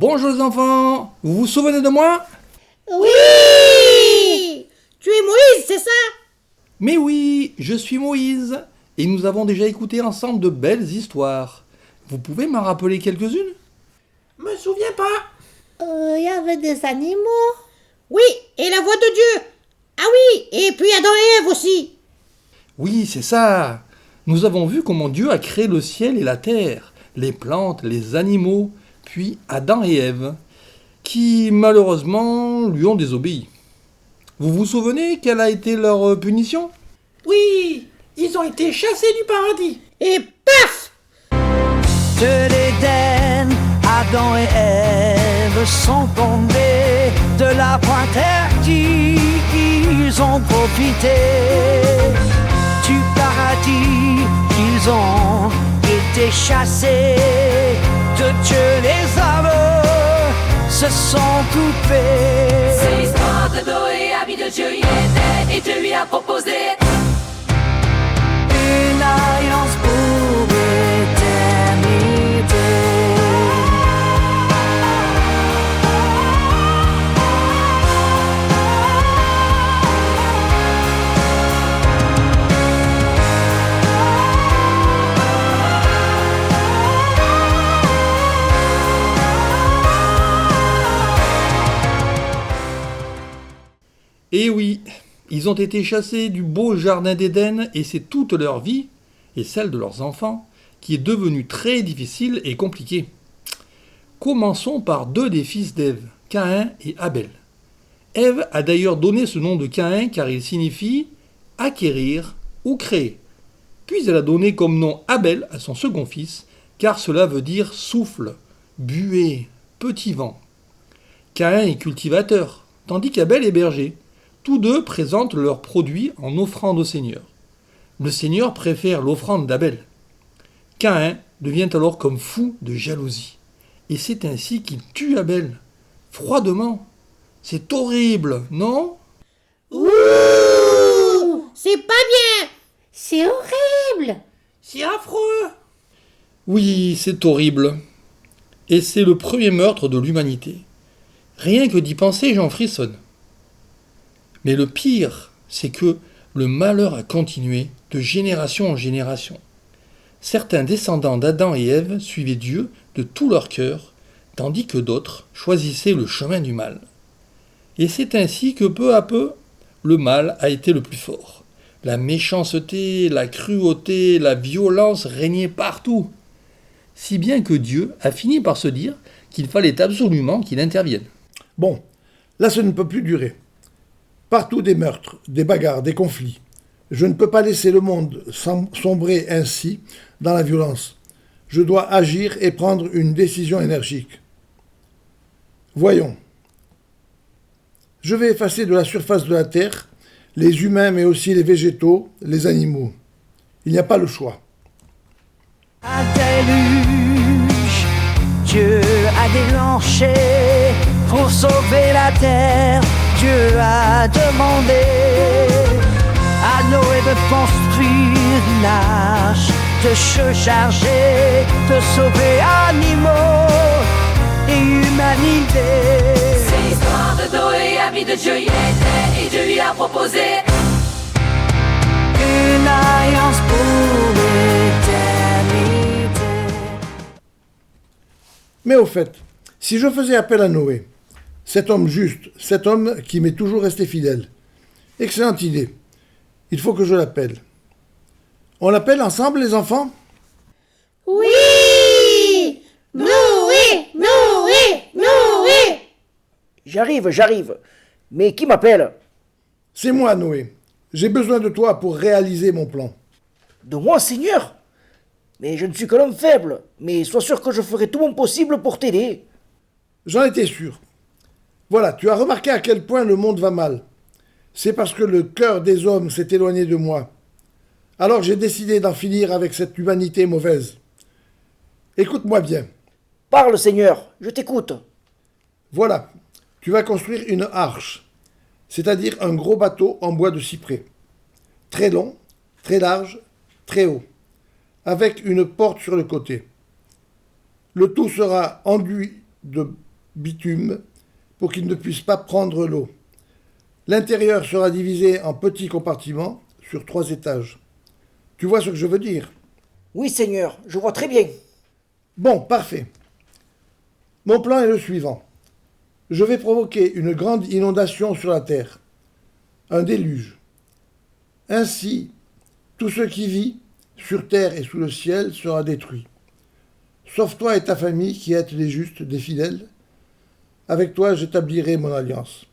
Bonjour les enfants, vous vous souvenez de moi? Oui! Tu es Moïse, c'est ça? Mais oui, je suis Moïse, et nous avons déjà écouté ensemble de belles histoires. Vous pouvez m'en rappeler quelques-unes? Me souviens pas. Il y avait des animaux. Oui, et la voix de Dieu. Ah oui, et puis Adam et Ève aussi. Oui, c'est ça. Nous avons vu comment Dieu a créé le ciel et la terre, les plantes, les animaux, puis Adam et Ève, qui malheureusement lui ont désobéi. Vous vous souvenez quelle a été leur punition? Oui, ils ont été chassés du paradis. Et paf! De l'Éden, Adam et Ève sont tombés de la interdit, ils ont profité du paradis, ils ont été chassés de Dieu, les hommes se sont coupés. C'est l'histoire de Noé, ami de Dieu y était, et Dieu lui a proposé Une alliance pour l'éternité. Eh oui, ils ont été chassés du beau jardin d'Éden et c'est toute leur vie, et celle de leurs enfants, qui est devenue très difficile et compliquée. Commençons par deux des fils d'Ève, Caïn et Abel. Ève a d'ailleurs donné ce nom de Caïn car il signifie acquérir ou créer. Puis elle a donné comme nom Abel à son second fils, car cela veut dire souffle, buée, petit vent. Caïn est cultivateur, tandis qu'Abel est berger. Tous deux présentent leurs produits en offrande au Seigneur. Le Seigneur préfère l'offrande d'Abel. Caïn devient alors comme fou de jalousie. Et c'est ainsi qu'il tue Abel, froidement. C'est horrible, non? Ouh! C'est pas bien! C'est horrible! C'est affreux. Oui, c'est horrible. Et c'est le premier meurtre de l'humanité. Rien que d'y penser, j'en frissonne. Mais le pire, c'est que le malheur a continué de génération en génération. Certains descendants d'Adam et Ève suivaient Dieu de tout leur cœur, tandis que d'autres choisissaient le chemin du mal. Et c'est ainsi que peu à peu, le mal a été le plus fort. La méchanceté, la cruauté, la violence régnaient partout. Si bien que Dieu a fini par se dire qu'il fallait absolument qu'il intervienne. Bon, là ça ne peut plus durer. Partout des meurtres, des bagarres, des conflits. Je ne peux pas laisser le monde sombrer ainsi dans la violence. Je dois agir et prendre une décision énergique. Voyons. Je vais effacer de la surface de la terre les humains mais aussi les végétaux, les animaux. Il n'y a pas le choix. Un déluge, Dieu a déclenché pour sauver la terre. Dieu a demandé à Noé de construire une arche, de se charger, de sauver animaux et humanité. C'est l'histoire de Noé, ami de Dieu y était, et Dieu lui a proposé Une alliance pour l'éternité. Mais au fait, si je faisais appel à Noé, cet homme juste, cet homme qui m'est toujours resté fidèle. Excellente idée. Il faut que je l'appelle. On l'appelle ensemble, les enfants? Oui! Noé! Noé! Noé! J'arrive. Mais qui m'appelle? C'est moi, Noé. J'ai besoin de toi pour réaliser mon plan. De moi, Seigneur? Mais je ne suis qu'un homme faible. Mais sois sûr que je ferai tout mon possible pour t'aider. J'en étais sûr. Voilà, tu as remarqué à quel point le monde va mal. C'est parce que le cœur des hommes s'est éloigné de moi. Alors j'ai décidé d'en finir avec cette humanité mauvaise. Écoute-moi bien. Parle, Seigneur, je t'écoute. Voilà, tu vas construire une arche, c'est-à-dire un gros bateau en bois de cyprès. Très long, très large, très haut, avec une porte sur le côté. Le tout sera enduit de bitume, pour qu'ils ne puissent pas prendre l'eau. L'intérieur sera divisé en petits compartiments sur 3 étages. Tu vois ce que je veux dire? Oui, Seigneur, je vois très bien. Bon, parfait. Mon plan est le suivant. Je vais provoquer une grande inondation sur la terre, un déluge. Ainsi, tout ce qui vit, sur terre et sous le ciel, sera détruit. Sauf toi et ta famille qui êtes les justes, des fidèles. Avec toi, j'établirai mon alliance.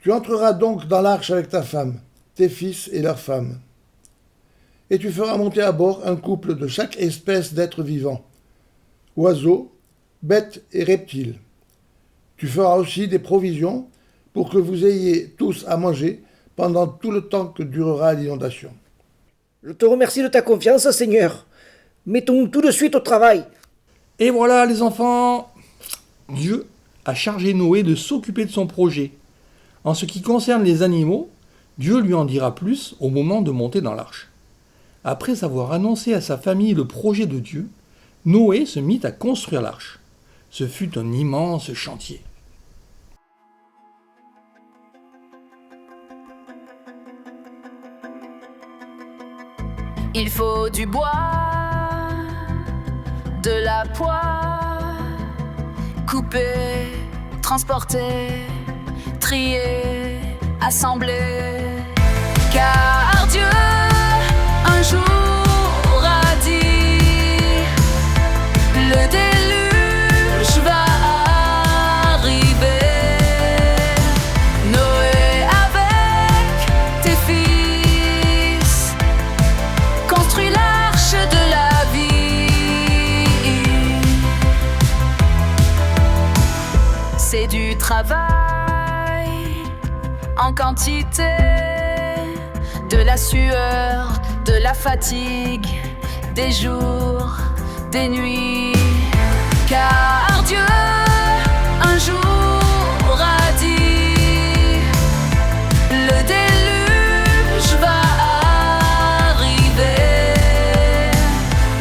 Tu entreras donc dans l'arche avec ta femme, tes fils et leurs femmes. Et tu feras monter à bord un couple de chaque espèce d'êtres vivants, oiseaux, bêtes et reptiles. Tu feras aussi des provisions pour que vous ayez tous à manger pendant tout le temps que durera l'inondation. Je te remercie de ta confiance, Seigneur. Mettons-nous tout de suite au travail. Et voilà les enfants, Dieu a chargé Noé de s'occuper de son projet. En ce qui concerne les animaux, Dieu lui en dira plus au moment de monter dans l'arche. Après avoir annoncé à sa famille le projet de Dieu, Noé se mit à construire l'arche. Ce fut un immense chantier. Il faut du bois, de la poix, couper, transporter, trier, assembler. Car Dieu, un jour a dit, le déluge va arriver. Noé avec tes fils construit l'arche de la vie. C'est du travail en quantité, de la sueur, de la fatigue, des jours, des nuits. Car Dieu, un jour a dit, le déluge va arriver.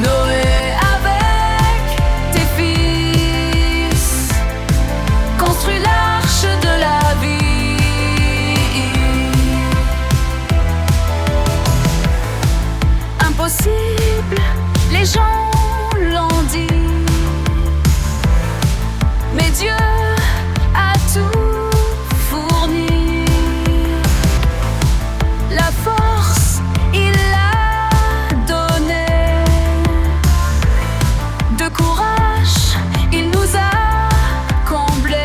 Noé avec tes fils construit l'arche de la vie. Impossible, les gens l'ont dit, mais Dieu a tout fourni. La force, il l'a donnée. De courage, il nous a comblés.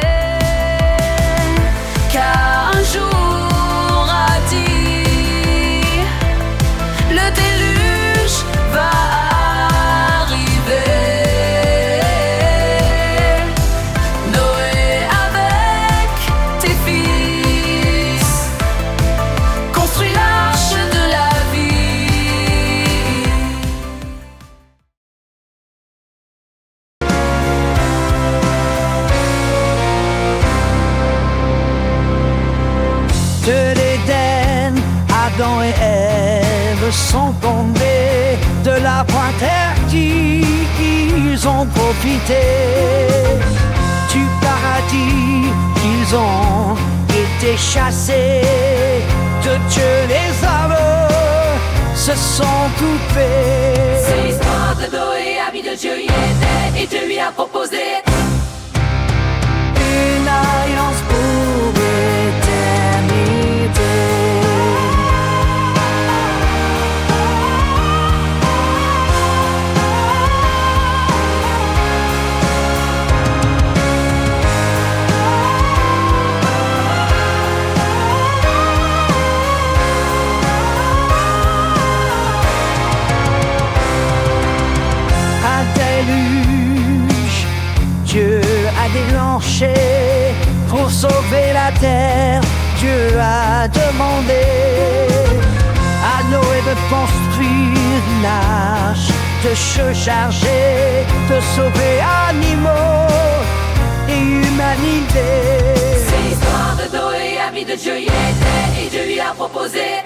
Car un jour a dit, le déluge va arriver. Noé avec tes fils construit l'arche de la vie. De l'Éden, Adam et Ève sont tombés de la interdit, ils ont profité du paradis, ils ont été chassés de Dieu, les hommes se sont coupés. C'est l'histoire de Noé, ami de Dieu y était, et Dieu lui a proposé Une alliance pour l'éternité. Un déluge, Dieu a déclenché pour sauver la terre. Dieu a demandé à Noé de construire une arche, de se charger, de sauver animaux et humanité. C'est l'histoire de Noé, ami de Dieu y était, et Dieu lui a proposé